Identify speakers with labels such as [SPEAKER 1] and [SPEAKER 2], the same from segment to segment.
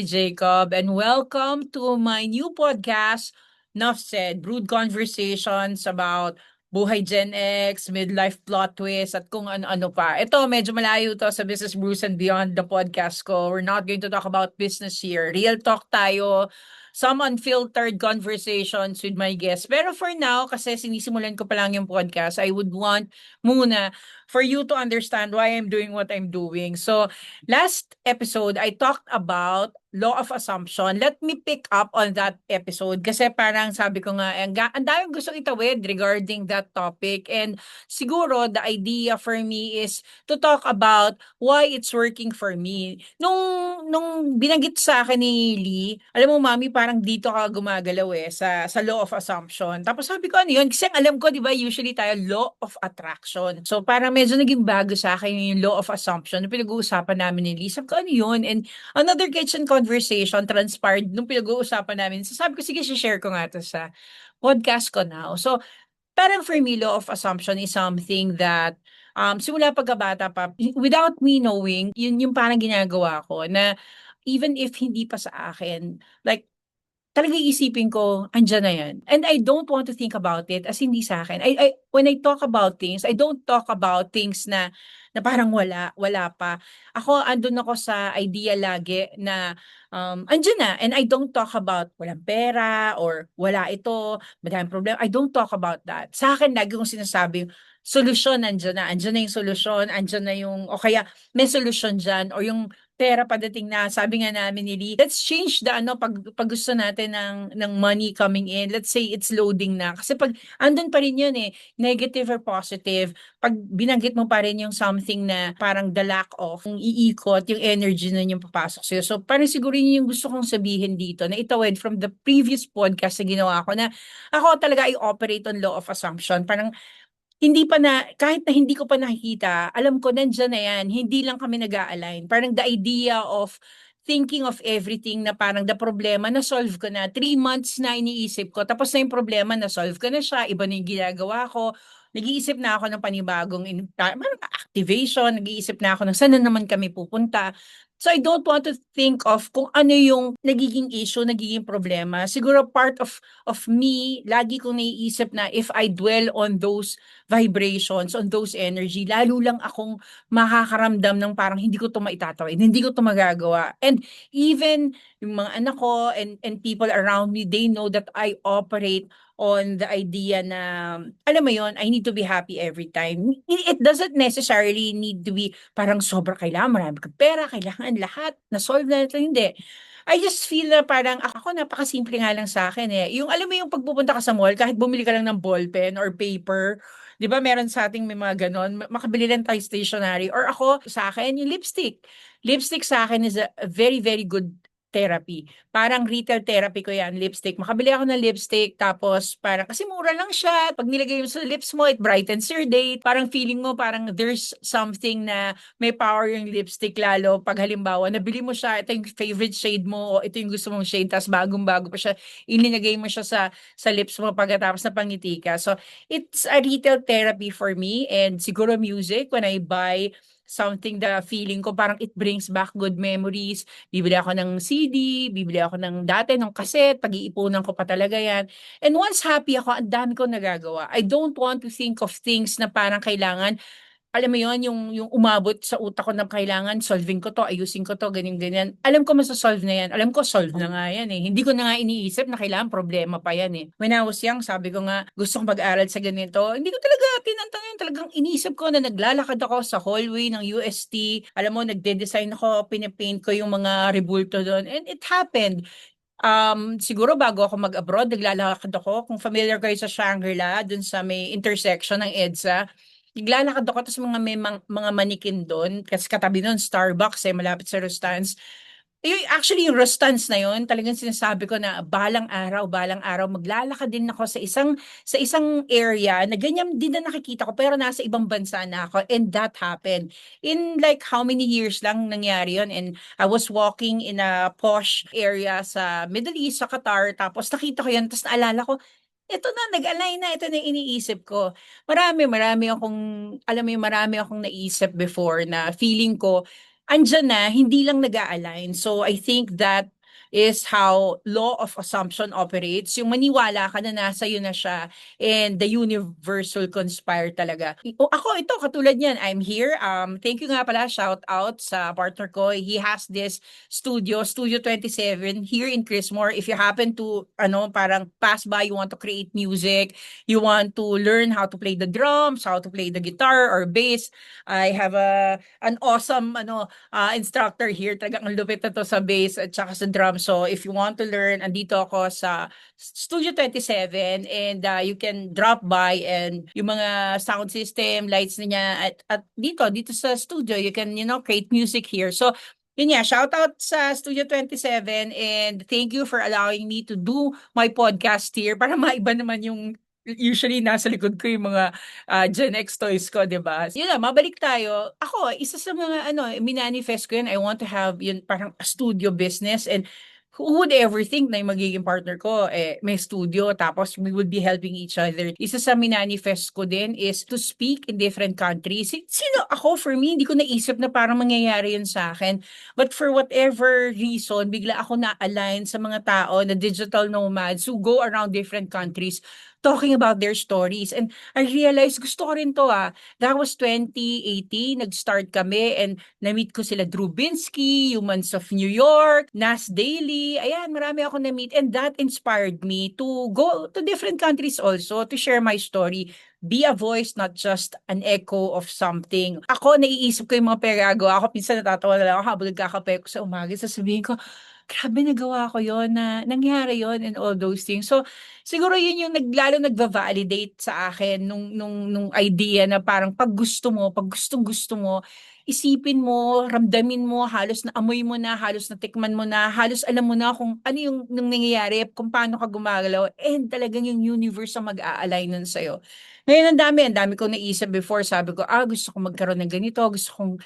[SPEAKER 1] Kuya Jacob, and welcome to my new podcast, Nuff Said, Brood Conversations about buhay Gen X, midlife plot twist, at kung ano-ano pa. Ito, medyo malayo to sa Business Brews and Beyond the podcast ko. We're not going to talk about business here. Real talk tayo, some unfiltered conversations with my guests. Pero for now, kasi sinisimulan ko pa lang yung podcast, I would want muna for you to understand why I'm doing what I'm doing. So, last episode, I talked about law of assumption. Let me pick up on that episode kasi parang sabi ko nga, ang daming gustong itawid regarding that topic. And siguro, the idea for me is to talk about why it's working for me. Nung binanggit sa akin ni Lee, alam mo, mami, parang dito ka gumagalaw sa law of assumption. Tapos sabi ko, ano yun? Kasi ang alam ko, di ba, usually tayo, law of attraction. So parang medyo naging bago sa akin yung law of assumption na pinag-uusapan namin ni Lee. Sabi ko, ano yun? And another kitchen conversation transpired nung pinag-uusapan namin. So sabi ko, sige, share ko nga to sa podcast ko now. So parang for me, law of assumption is something that simula pagkabata pa, without me knowing, yun yung parang ginagawa ko na even if hindi pa sa akin, like, talagang iisipin ko, andiyan na yan. And I don't want to think about it as hindi sa akin. When I talk about things, I don't talk about things na parang wala pa. Ako, andun ako sa idea lagi na andiyan na. And I don't talk about walang pera or wala ito, madaming problema. I don't talk about that. Sa akin, lagi kong sinasabi, solusyon nandiyan na. Andiyan na yung solusyon, andiyan na yung, o kaya may solusyon dyan, or yung pera padating na, sabi nga namin ni Lee, let's change the pag gusto natin ng money coming in, let's say it's loading na. Kasi pag andun pa rin yun negative or positive, pag binanggit mo pa rin yung something na parang the lack of, yung iikot, yung energy na yung papasok sa'yo. So parang siguro yun yung gusto kong sabihin dito, na itawid from the previous podcast na ginawa ko, na ako talaga I operate on law of assumption. Parang hindi pa na, kahit na hindi ko pa nakikita, alam ko nandiyan na yan, hindi lang kami nag-a-align. Parang the idea of thinking of everything na parang the problema na-solve ko na, 3 months na iniisip ko, tapos na yung problema na-solve ko na siya, iba na yung ginagawa ko, nag-iisip na ako ng panibagong parang activation, nag-iisip na ako ng saan na naman kami pupunta. So I don't want to think of kung ano yung nagiging issue, nagiging problema. Siguro part of me, lagi kong naiisip na if I dwell on those vibrations, on those energy, lalo lang akong makakaramdam ng parang hindi ko to maitatawid, hindi ko to magagawa. And even yung mga anak ko and people around me, they know that I operate on the idea na, alam mo yon, I need to be happy every time. It doesn't necessarily need to be parang sobra kailangan, marami kang pera, kailangan lahat, na-solve na ito, hindi. I just feel na parang ako napakasimple nga lang sa akin Yung alam mo yung pagpupunta ka sa mall, kahit bumili ka lang ng ballpen or paper, 'di ba meron sa ating may mga ganon, makabili lang tayo stationery. Or ako, sa akin, yung lipstick. Lipstick sa akin is a very, very good therapy. Parang retail therapy ko yan, lipstick. Makabili ako ng lipstick, tapos parang, kasi mura lang siya. Pag nilagay mo sa lips mo, it brightens your day. Parang feeling mo, parang there's something na may power yung lipstick lalo. Pag halimbawa, nabili mo siya, ito yung favorite shade mo, o ito yung gusto mong shade, tapos bagong-bago pa siya, ininagay mo siya sa lips mo pagkatapos na pangiti ka. So, it's a retail therapy for me, and siguro music, when I buy something, the feeling ko parang it brings back good memories. Bibili ako ng CD, bibili ako ng dati ng cassette, pag-iipunan ko pa talaga yan. And once happy ako, ang dami ko nagagawa. I don't want to think of things na parang kailangan, alam mo yon, yung umabot sa utak ko na kailangan solving ko to, ayusin ko to, ganyan-ganyan. Alam ko masasolve na yan. Alam ko solve na nga yan Hindi ko na nga iniisip na kailangan problema pa yan When I was young, sabi ko nga, gusto kong mag-aral sa ganito. Hindi ko talaga tinantanan, talagang iniisip ko na naglalakad ako sa hallway ng UST. Alam mo, nagde-design ako, pinapaint ko yung mga rebulto doon. And it happened. Siguro bago ako mag-abroad, naglalakad ako. Kung familiar kayo sa Shangri-La, dun sa may intersection ng EDSA, naglalakad ako, tapos mga manikin doon, kasi katabi doon, Starbucks malapit sa Rustans. Actually, yung Rustans na yun, talagang sinasabi ko na balang araw, maglalakad din ako sa isang area na ganyan din na nakikita ko, pero nasa ibang bansa na ako. And that happened. In like how many years lang nangyari yun. And I was walking in a posh area sa Middle East, sa Qatar, tapos nakita ko yun, tapos naalala ko, ito na, nag-align na, ito na yung iniisip ko. Marami akong, alam mo yung marami akong naisip before na feeling ko, andyan na, hindi lang nag-a-align. So I think that is how law of assumption operates. Yung maniwala ka na nasa iyo na siya and the universe will conspire talaga. Ako ito, katulad niyan, I'm here. Thank you nga pala, shout out sa partner ko. He has this Studio 27 here in Chrismore. If you happen to, parang pass by, you want to create music, you want to learn how to play the drums, how to play the guitar or bass, I have an awesome instructor here. Talagang ang lupit na to sa bass at saka sa drum. So if you want to learn, andito ako sa Studio 27 and you can drop by and yung mga sound system, lights niya at dito sa studio, you can, create music here. So yun nga, shout out sa Studio 27 and thank you for allowing me to do my podcast here para maiba naman yung usually nasa likod ko yung mga Gen X toys ko, 'di ba? Yun na, mabalik tayo. Ako, isa sa mga minanifest ko yun, I want to have yun parang a studio business and who would ever think na yung magiging partner ko may studio tapos we would be helping each other. Isa sa minanifest ko din is to speak in different countries. Sino ako? For me, hindi ko naisip na parang mangyayari yun sa akin. But for whatever reason, bigla ako na-align sa mga tao na digital nomads who go around different countries talking about their stories. And I realized, gusto ko rin to That was 2018, nag-start kami and na-meet ko sila Drew Binsky, Humans of New York, Nas Daily. Ayan, marami ako na-meet and that inspired me to go to different countries also to share my story. Be a voice, not just an echo of something. Ako, naiisip ko yung mga pinagagawa ako. Minsan natatawa na lang ako habang nagkakape ko sa umaga. Sasabihin ko, grabe nagawa ko yon na nangyari yon and all those things. So, siguro yun yung lalo nagva-validate sa akin nung idea na parang pag gustong-gusto mo, isipin mo, ramdamin mo, halos na amoy mo na, halos na tikman mo na, halos alam mo na kung ano yung nung nangyayari, kung paano ka gumagalaw, and talagang yung universe ang mag-a-align nun sa'yo. Ngayon, ang dami kong naisip before. Sabi ko, gusto kong magkaroon ng ganito, gusto kong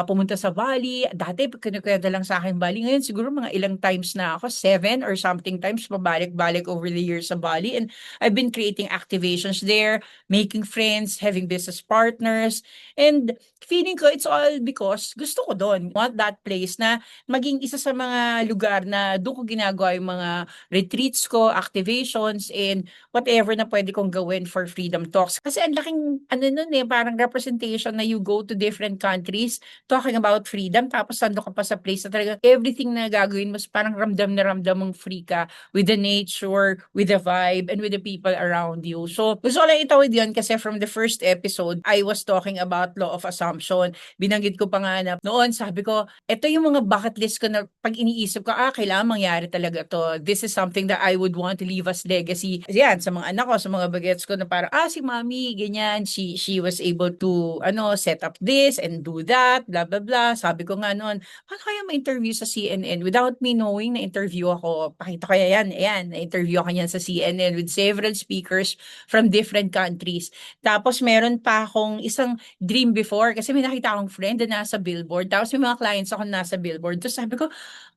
[SPEAKER 1] pumunta sa Bali. Dati, kinukwento lang sa akin Bali. Ngayon, siguro mga ilang times na ako, 7 or something times, pabalik-balik over the years sa Bali. And I've been creating activations there, making friends, having business partners. And feeling ko, it's all because gusto ko doon. Want that place na maging isa sa mga lugar na doon ko ginagawa yung mga retreats ko, activations, and whatever na pwede kong gawin for Freedom Talks. Kasi ang laking, nun parang representation na you go to different countries talking about freedom, tapos sando ka pa sa place na talaga everything na gagawin mo, parang ramdam na ramdam mong free ka with the nature, with the vibe, and with the people around you. So, gusto ko lang itawid yun kasi from the first episode, I was talking about law of assumption. Binanggit ko pa nga na noon, sabi ko, ito yung mga bucket list ko na pag iniisip ko, kailangan mangyari talaga to. This is something that I would want to leave as legacy. Yan, sa mga anak ko, sa mga bagets ko na parang, si mami, ganyan, she was able to, set up this and do that, blah, blah, blah. Sabi ko nga noon, paano kaya ma-interview sa CNN without me knowing na interview ako? Pakita ko yan, na-interview ako yan sa CNN with several speakers from different countries. Tapos meron pa akong isang dream before kasi may nakita akong friend na nasa billboard. Tapos may mga clients ako na nasa billboard. Tapos sabi ko,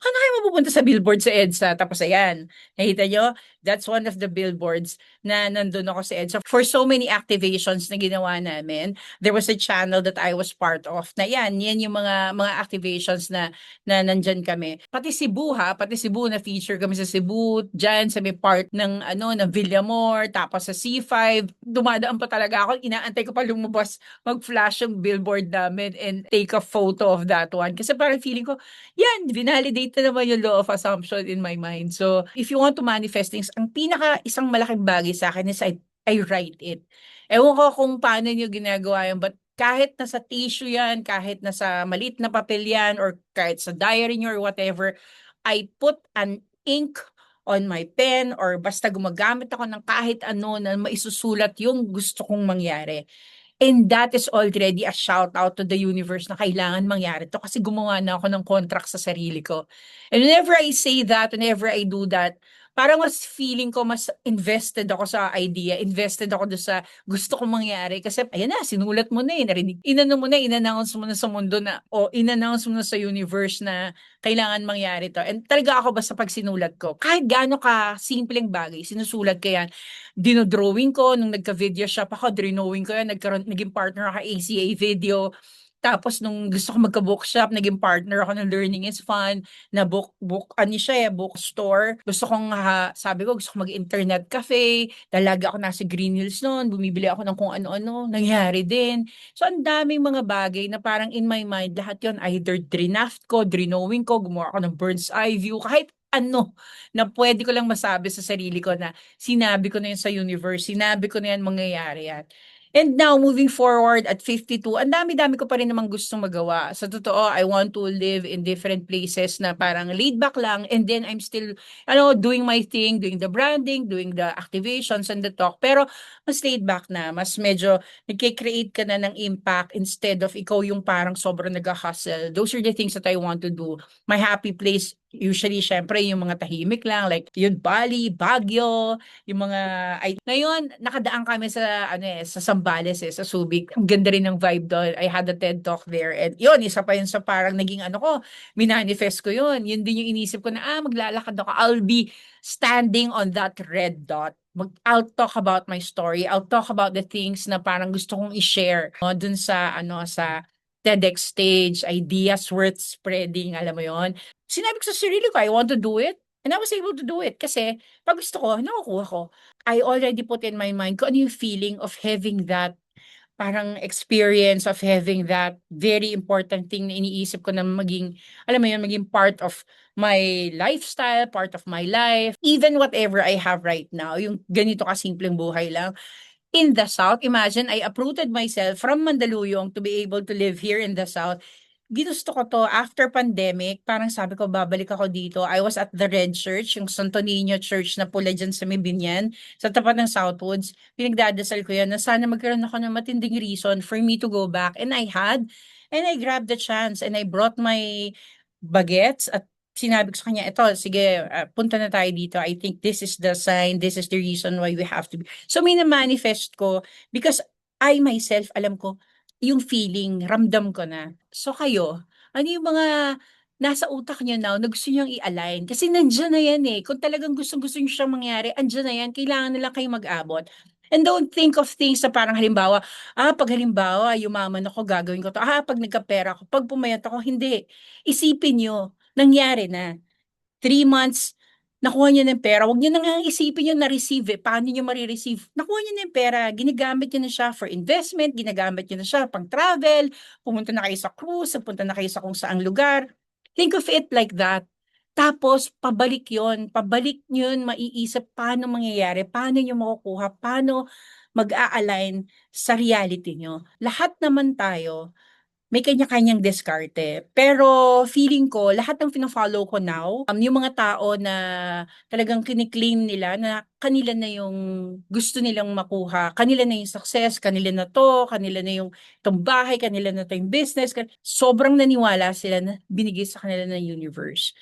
[SPEAKER 1] ano kayo mapupunta sa billboard sa EDSA? Tapos ayan, nakita nyo? That's one of the billboards na nandun ako sa EDSA. For so many activations na ginawa namin, there was a channel that I was part of na yan yung mga activations na nandyan kami. Pati Cebu na feature kami sa Cebu, dyan sa may part ng ng Villamor, tapos sa C5, dumadaan pa talaga ako, inaantay ko pa lumabas, mag-flash yung billboard namin and take a photo of that one. Kasi parang feeling ko, yan, vinalidate na naman yung law of assumption in my mind. So, if you want to manifest things, ang isang malaking bagay sa akin is I write it. Ewan ko kung paano nyo ginagawa yun, but kahit nasa tissue yan, kahit nasa maliit na papel yan, or kahit sa diary nyo or whatever, I put an ink on my pen or basta gumagamit ako ng kahit ano na maisusulat yung gusto kong mangyari. And that is already a shout out to the universe na kailangan mangyari to kasi gumawa na ako ng contract sa sarili ko. And whenever I say that, whenever I do that, parang mas feeling ko mas invested ako sa idea, invested ako doon sa gusto kong mangyari kasi ayan na, sinulat mo na narinig. In-announce mo na sa mundo na, o in-announce mo na sa universe na kailangan mangyari to. And talaga ako basta pag sinulat ko, kahit gaano ka simpleng bagay, sinusulat ko yan. Dinodrawing ko, nung nagka-video shop ako, drawing ko yan, naging partner ako ACA Video. Tapos nung gusto ko magka-bookshop, naging partner ako ng Learning is Fun, na ano siya bookstore. Gusto kong, sabi ko, gusto ko mag-internet cafe. Talaga ako nasa Green Hills noon, bumibili ako ng kung ano-ano, nangyari din. So, ang daming mga bagay na parang in my mind, lahat yon either drinaft ko, drinowing ko, gumawa ako ng bird's eye view, kahit ano na pwede ko lang masabi sa sarili ko na sinabi ko na yun sa universe, sinabi ko na yan, mangyayari yan. And now, moving forward at 52, ang dami-dami ko pa rin namang gustong magawa. Sa totoo, I want to live in different places na parang laid back lang, and then I'm still, doing my thing, doing the branding, doing the activations and the talk. Pero mas laid back na, mas medyo nagkikreate ka na ng impact instead of ikaw yung parang sobrang nag-hustle. Those are the things that I want to do. My happy place, usually, syempre, yung mga tahimik lang, like yun, Bali, Baguio, yung mga ngayon nakadaan kami sa sa Zambales sa Subic. Ang ganda rin ng vibe doon. I had a TED Talk there, and yun, isa pa yun sa parang naging ko, minanifest ko yun. Yun din yung inisip ko na maglalakad ako. I'll be standing on that red dot. I'll talk about my story. I'll talk about the things na parang gusto kong i-share dun sa sa TEDx stage, ideas worth spreading, alam mo yon. Sinabi ko sa sarili ko, I want to do it. And I was able to do it kasi pag gusto ko, nakukuha ko. I already put in my mind kung ano yung feeling of having that parang experience, of having that very important thing na iniisip ko na maging, alam mo yun, maging part of my lifestyle, part of my life, even whatever I have right now, yung ganito kasimpleng buhay lang. In the South, imagine, I uprooted myself from Mandaluyong to be able to live here in the South. Ginusto ko 'to after pandemic, parang sabi ko babalik ako dito. I was at the Red Church, yung Santo Niño Church na pula diyan sa may Binyan, sa tapat ng Southwoods. Pinagdadasal ko 'yan na sana magkaroon ako ng matinding reason for me to go back, and I had. And I grabbed the chance and I brought my bagets at sinabi ko sa kanya, "Eto, sige, punta na tayo dito. I think this is the sign, this is the reason why we have to be." So mina-manifest ko because I myself, alam ko yung feeling, ramdam ko na. So kayo, ano yung mga nasa utak niyo now na gusto niyong i-align? Kasi nandiyan na yan eh. Kung talagang gustong-gusto niyo siyang mangyari, andiyan na yan. Kailangan na lang kayong mag-abot. And don't think of things na parang halimbawa, pag halimbawa, yumaman ako, gagawin ko to. Pag nagkapera ako, pag pumayat ako, hindi. Isipin niyo, nangyari na. 3 months, nakuha niyo na yung pera. Huwag niyo na ngang isipin yung na-receive eh. Paano niyo mare-receive? Nakuha niyo na yung pera. Ginagamit niyo na siya for investment, ginagamit niyo na siya pang travel, pumunta na kayo sa cruise, pumunta na kayo sa kung saang lugar. Think of it like that. Tapos, pabalik yon, pabalik niyo yun, maiisip paano mangyayari, paano niyo makukuha, paano mag-a-align sa reality niyo. Lahat naman tayo, may kanya-kanyang diskarte. Pero feeling ko lahat ng fina-follow ko now, yung mga tao na talagang kini-claim nila na kanila na yung gusto nilang makuha, kanila na yung success, kanila na 'to, kanila na yung itong bahay, kanila na 'to yung business, sobrang naniwala sila na binigay sa kanila ng universe.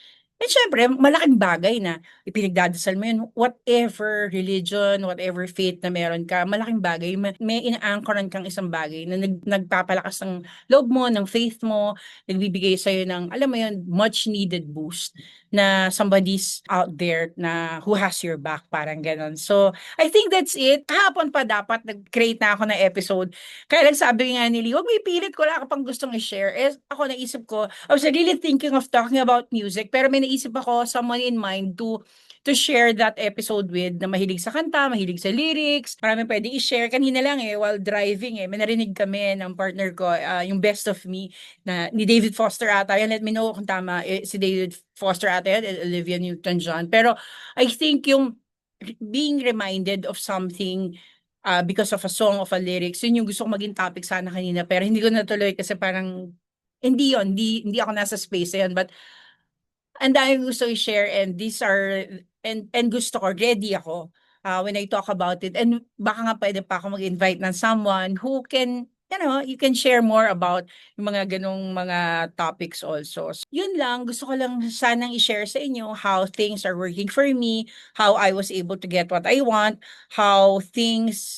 [SPEAKER 1] And siyempre malaking bagay na ipinagdadasal mo yun, whatever religion, whatever faith na meron ka, malaking bagay, may ina-anchoran kang isang bagay na nagpapalakas ng loob mo, ng faith mo, nagbibigay sa'yo ng, alam mo yun, much needed boost na somebody's out there na who has your back, parang ganon. So, I think that's it. Kahapon pa dapat nag-create na ako ng episode. Kaya lang sabi nga ni Lee, huwag may pilit ko, wala ka pang gustong i-share. Ako naisip ko, I was really thinking of talking about music, pero may naisip ako, someone in mind to share that episode with na mahilig sa kanta, mahilig sa lyrics. Marami pwede i-share. Kanina lang while driving may narinig kami ng partner ko, yung Best of Me na ni David Foster ata. Yan, let me know kung tama. Si David Foster ata yan, Olivia Newton-John. Pero I think yung being reminded of something because of a song, of a lyrics, yun yung gusto kong maging topic sana kanina. Pero hindi ko natuloy kasi parang hindi yun, hindi ako nasa space na yun. But ang daming gusto i-share, and these are, and gusto ko, ready ako when I talk about it. And baka nga pwede pa ako mag-invite ng someone who can, you can share more about yung mga ganong mga topics also. So, yun lang, gusto ko lang sanang i-share sa inyo how things are working for me, how I was able to get what I want, how things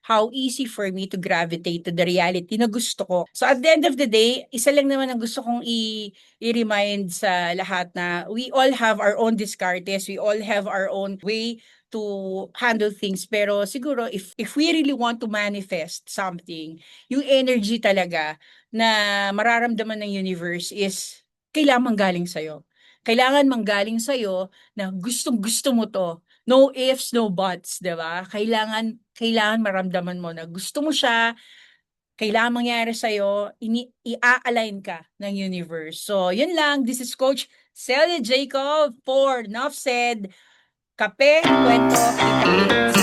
[SPEAKER 1] how easy for me to gravitate to the reality na gusto ko. So at the end of the day, isa lang naman ang gusto kong i-remind sa lahat na we all have our own discartes, we all have our own way to handle things. Pero siguro if we really want to manifest something, yung energy talaga na mararamdaman ng universe is kailangan manggaling sa'yo. Kailangan manggaling sa'yo na gustong-gusto mo to. No ifs, no buts, 'di ba? Kailangan maramdaman mo na gusto mo siya, kailangan mangyari sa'yo, i-align ka ng universe. So, yun lang. This is Coach Celia Jacob for Enough Said. Kape, kwento, kita-kits.